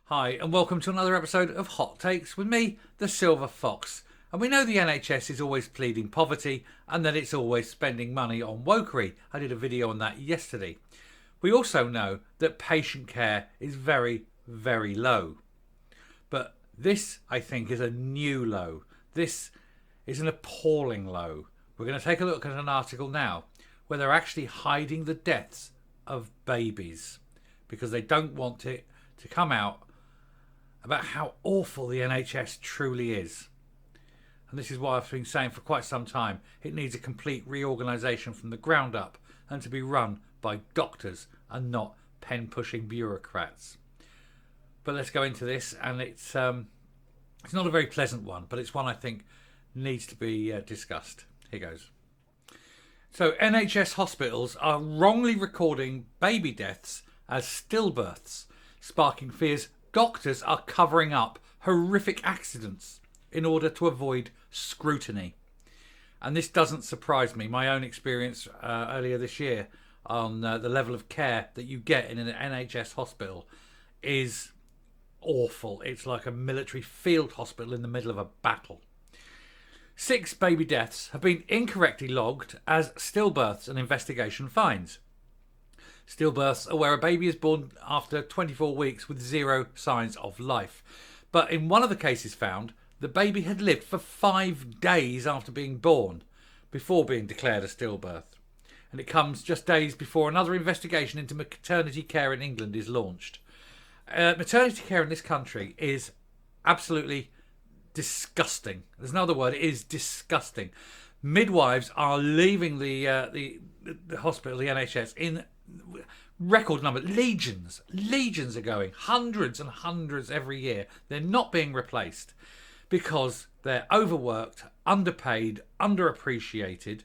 Hi, and welcome to another episode of Hot Takes with me, the Silver Fox. And we know the NHS is always pleading poverty and that it's always spending money on wokery. I did a video on that yesterday. We also know that patient care is very, very low. But this, I think, is a new low. This is an appalling low. We're going to take a look at an article now where they're actually hiding the deaths of babies because they don't want it to come out about how awful the NHS truly is. And this is why I've been saying for quite some time it needs a complete reorganisation from the ground up and to be run by doctors and not pen-pushing bureaucrats. But let's go into this, and it's not a very pleasant one, but it's one I think needs to be discussed. Here goes. So NHS hospitals are wrongly recording baby deaths as stillbirths, sparking fears doctors are covering up horrific accidents in order to avoid scrutiny. And this doesn't surprise me. My own experience earlier this year on the level of care that you get in an NHS hospital is awful. It's like a military field hospital in the middle of a battle. 6 baby deaths have been incorrectly logged as stillbirths, an investigation finds. Stillbirths are where a baby is born after 24 weeks with 0 signs of life. But in one of the cases found, the baby had lived for 5 days after being born, before being declared a stillbirth. And it comes just days before another investigation into maternity care in England is launched. Maternity care in this country is absolutely disgusting. There's no other word. It is disgusting. Midwives are leaving the hospital, the NHS, in record numbers. Legions are going, hundreds and hundreds every year. They're not being replaced because they're overworked, underpaid, underappreciated.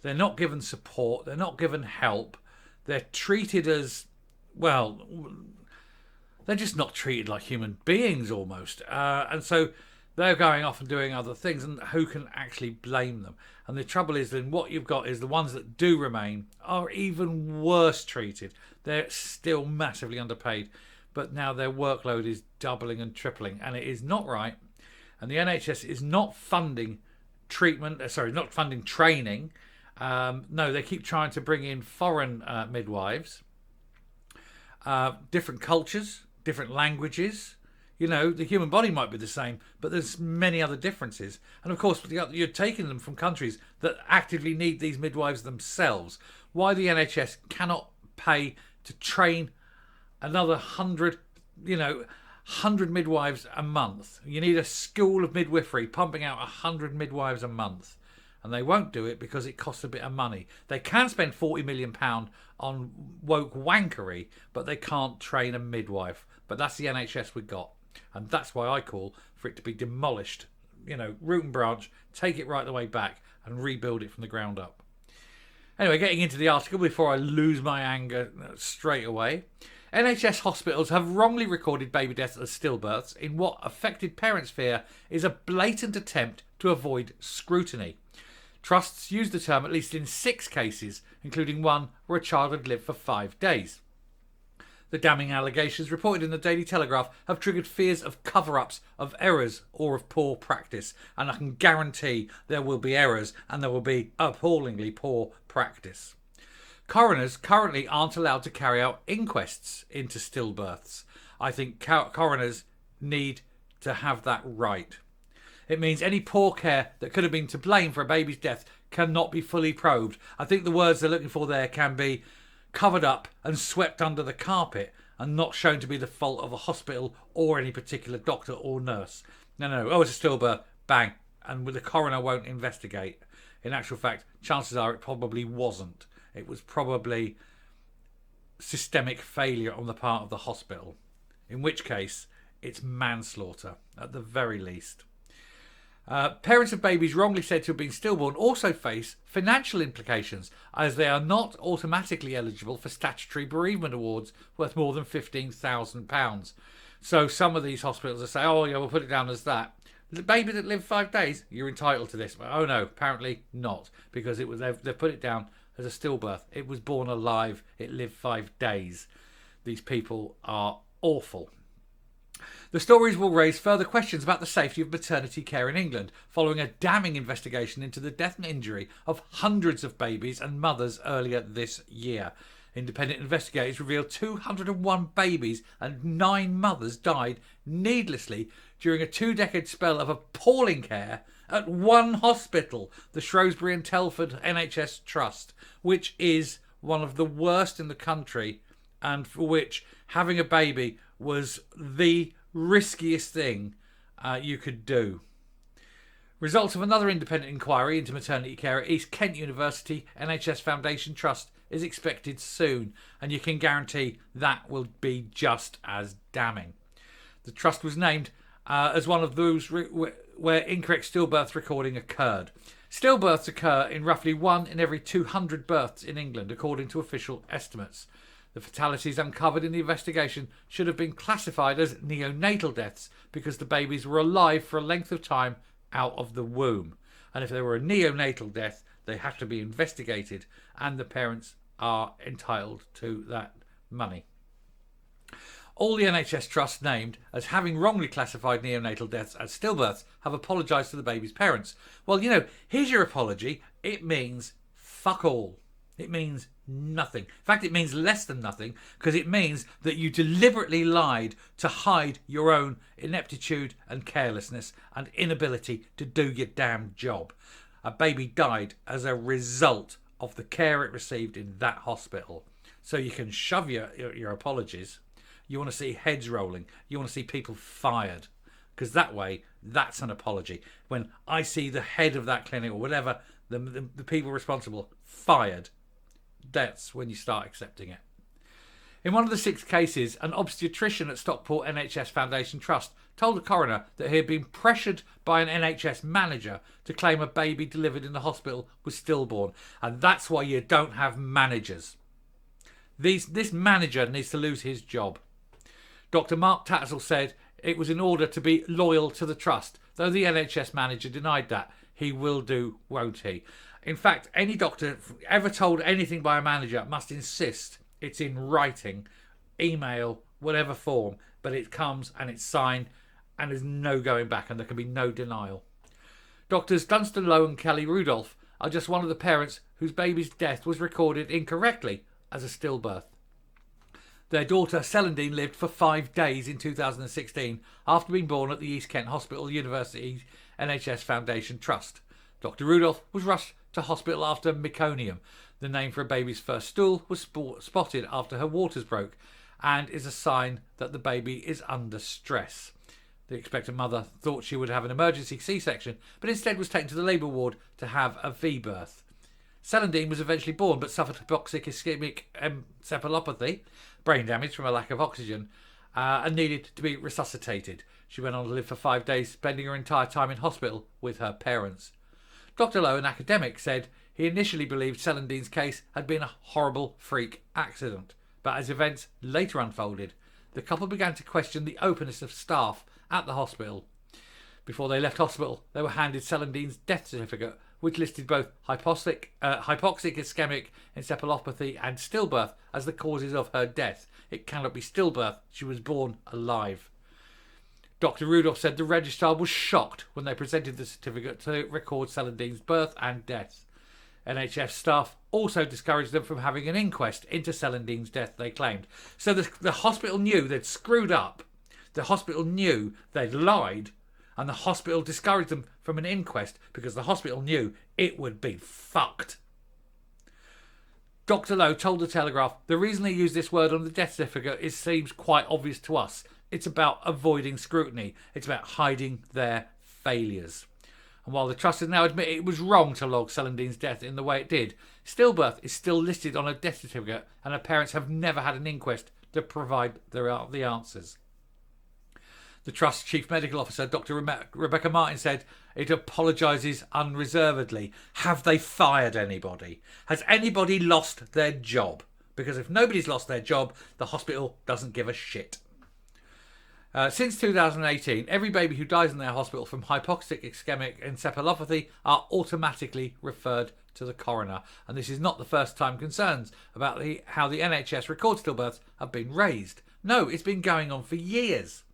They're not given support. They're not given help. They're treated as, well, they're just not treated like human beings almost. And so they're going off and doing other things, and who can actually blame them? And the trouble is then what you've got is the ones that do remain are even worse treated. They're still massively underpaid, but now their workload is doubling and tripling, and it is not right. And the NHS is not funding not funding training. No, they keep trying to bring in foreign midwives, different cultures, different languages. You know, the human body might be the same, but there's many other differences. And of course, you're taking them from countries that actively need these midwives themselves. Why the NHS cannot pay to train another 100 midwives a month. You need a school of midwifery pumping out 100 midwives a month. And they won't do it because it costs a bit of money. They can spend £40 million on woke wankery, but they can't train a midwife. But that's the NHS we got. And that's why I call for it to be demolished, root and branch, take it right the way back and rebuild it from the ground up. Anyway, getting into the article before I lose my anger straight away. NHS hospitals have wrongly recorded baby deaths as stillbirths in what affected parents fear is a blatant attempt to avoid scrutiny. Trusts use the term at least in 6 cases, including one where a child had lived for 5 days. The damning allegations reported in the Daily Telegraph have triggered fears of cover-ups, of errors or of poor practice. And I can guarantee there will be errors and there will be appallingly poor practice. Coroners currently aren't allowed to carry out inquests into stillbirths. I think coroners need to have that right. It means any poor care that could have been to blame for a baby's death cannot be fully probed. I think the words they're looking for there can be covered up and swept under the carpet and not shown to be the fault of a hospital or any particular doctor or nurse. No. Oh, it's a stillbirth. Bang. And the coroner won't investigate. In actual fact, chances are it probably wasn't. It was probably systemic failure on the part of the hospital. In which case, it's manslaughter at the very least. Parents of babies wrongly said to have been stillborn also face financial implications as they are not automatically eligible for statutory bereavement awards worth more than £15,000. So some of these hospitals are saying, oh yeah, we'll put it down as that. The baby that lived 5 days, you're entitled to this. But, oh no, apparently not, because they've put it down as a stillbirth. It was born alive. It lived 5 days. These people are awful. The stories will raise further questions about the safety of maternity care in England, following a damning investigation into the death and injury of hundreds of babies and mothers earlier this year. Independent investigators revealed 201 babies and 9 mothers died needlessly during a 2-decade spell of appalling care at one hospital, the Shrewsbury and Telford NHS Trust, which is one of the worst in the country and for which having a baby was the riskiest thing you could do. Results of another independent inquiry into maternity care at East Kent University NHS Foundation Trust is expected soon, and you can guarantee that will be just as damning. The trust was named as one of those where incorrect stillbirth recording occurred. Stillbirths occur in roughly 1 in every 200 births in England, according to official estimates. The fatalities uncovered in the investigation should have been classified as neonatal deaths because the babies were alive for a length of time out of the womb. And if they were a neonatal death, they have to be investigated, and the parents are entitled to that money. All the NHS trusts named as having wrongly classified neonatal deaths as stillbirths have apologised to the baby's parents. Well, here's your apology. It means fuck all. It means nothing. In fact, it means less than nothing, because it means that you deliberately lied to hide your own ineptitude and carelessness and inability to do your damn job. A baby died as a result of the care it received in that hospital. So you can shove your apologies. You want to see heads rolling. You want to see people fired. Because that way, that's an apology. When I see the head of that clinic or whatever, the people responsible fired, that's when you start accepting it. In one of the 6 cases, an obstetrician at Stockport NHS Foundation Trust told the coroner that he had been pressured by an NHS manager to claim a baby delivered in the hospital was stillborn. And that's why you don't have managers. This manager needs to lose his job. Dr. Mark Tatzel said it was in order to be loyal to the trust, though the NHS manager denied that. He will do, won't he? In fact, any doctor ever told anything by a manager must insist it's in writing, email, whatever form, but it comes and it's signed and there's no going back and there can be no denial. Doctors Dunstan Lowe and Kelly Rudolph are just one of the parents whose baby's death was recorded incorrectly as a stillbirth. Their daughter Celandine lived for 5 days in 2016 after being born at the East Kent Hospital University NHS Foundation Trust. Dr. Rudolph was rushed to hospital after meconium. The name for a baby's first stool was spotted after her waters broke and is a sign that the baby is under stress. The expectant mother thought she would have an emergency C-section, but instead was taken to the labour ward to have a V-birth. Celandine was eventually born but suffered hypoxic ischemic encephalopathy, brain damage from a lack of oxygen, and needed to be resuscitated. She went on to live for 5 days, spending her entire time in hospital with her parents. Dr. Lowe, an academic, said he initially believed Celandine's case had been a horrible freak accident, but as events later unfolded, the couple began to question the openness of staff at the hospital. Before they left hospital, they were handed Celandine's death certificate, which listed both hypoxic ischemic encephalopathy and stillbirth as the causes of her death. It cannot be stillbirth. She was born alive. Dr. Rudolph said the registrar was shocked when they presented the certificate to record Celandine's birth and death. NHS staff also discouraged them from having an inquest into Celandine's death, they claimed. So the hospital knew they'd screwed up. The hospital knew they'd lied. And the hospital discouraged them from an inquest because the hospital knew it would be fucked. Dr. Lowe told the Telegraph, the reason they use this word on the death certificate seems quite obvious to us. It's about avoiding scrutiny. It's about hiding their failures. And while the trust has now admitted it was wrong to log Celandine's death in the way it did, stillbirth is still listed on a death certificate and her parents have never had an inquest to provide the answers. The Trust's Chief Medical Officer, Dr. Rebecca Martin, said it apologises unreservedly. Have they fired anybody? Has anybody lost their job? Because if nobody's lost their job, the hospital doesn't give a shit. Since 2018, every baby who dies in their hospital from hypoxic ischemic encephalopathy are automatically referred to the coroner. And this is not the first time concerns about how the NHS records stillbirths have been raised. No, it's been going on for years.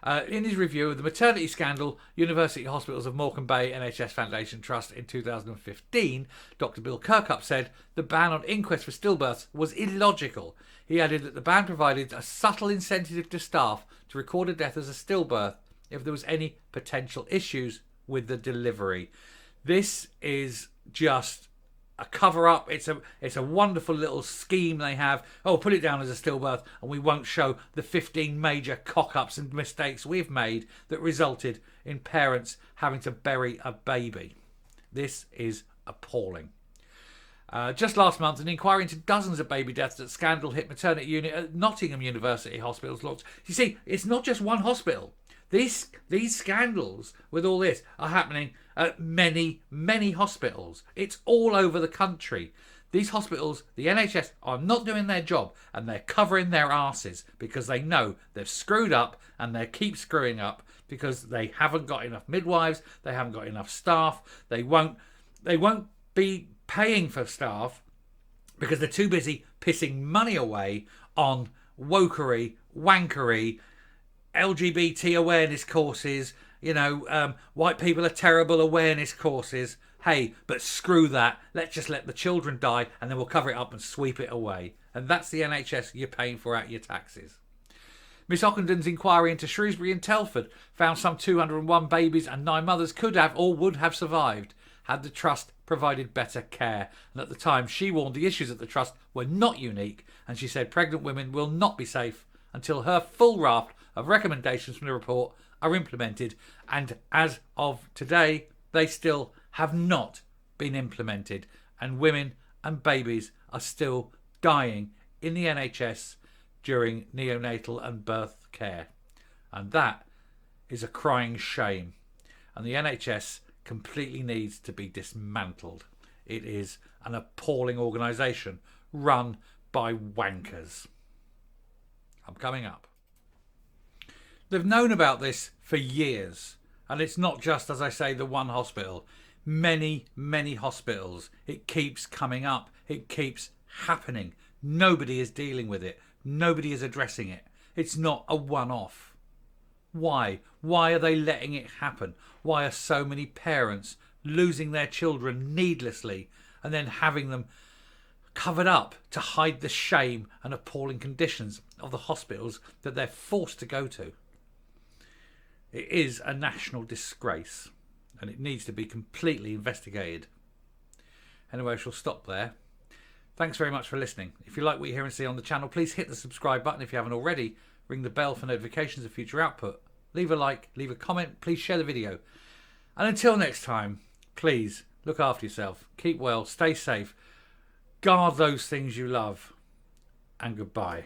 In his review of the maternity scandal, University Hospitals of Morecambe Bay NHS Foundation Trust in 2015, Dr. Bill Kirkup said the ban on inquests for stillbirths was illogical. He added that the ban provided a subtle incentive to staff to record a death as a stillbirth if there was any potential issues with the delivery. This is just a cover-up. It's a wonderful little scheme they have. Oh, put it down as a stillbirth and we won't show the 15 major cock-ups and mistakes we've made that resulted in parents having to bury a baby. This is appalling. Just last month, an inquiry into dozens of baby deaths at Scandal hit maternity unit at Nottingham University Hospital's launched. You see, it's not just one hospital. These scandals with all this are happening at many, many hospitals. It's all over the country. These hospitals, the NHS, are not doing their job and they're covering their arses because they know they've screwed up and they keep screwing up because they haven't got enough midwives, they haven't got enough staff, they won't be paying for staff because they're too busy pissing money away on wokery, wankery, LGBT awareness courses, white people are terrible awareness courses. Hey, but screw that. Let's just let the children die and then we'll cover it up and sweep it away. And that's the NHS you're paying for out your taxes. Miss Ockenden's inquiry into Shrewsbury and Telford found some 201 babies and 9 mothers could have or would have survived had the trust provided better care. And at the time, she warned the issues at the trust were not unique, and she said pregnant women will not be safe until her full raft of recommendations from the report are implemented, and as of today, they still have not been implemented, and women and babies are still dying in the NHS during neonatal and birth care. And that is a crying shame. And the NHS completely needs to be dismantled. It is an appalling organisation run by wankers. I'm coming up. They've known about this for years. And it's not just, as I say, the one hospital. Many, many hospitals. It keeps coming up. It keeps happening. Nobody is dealing with it. Nobody is addressing it. It's not a one-off. Why? Why are they letting it happen? Why are so many parents losing their children needlessly and then having them covered up to hide the shame and appalling conditions of the hospitals that they're forced to go to? It is a national disgrace and it needs to be completely investigated. Anyway, I shall stop there. Thanks very much for listening. If you like what you hear and see on the channel, please hit the subscribe button if you haven't already. Ring the bell for notifications of future output. Leave a like, leave a comment, please share the video. And until next time, please look after yourself, keep well, stay safe, guard those things you love, and goodbye.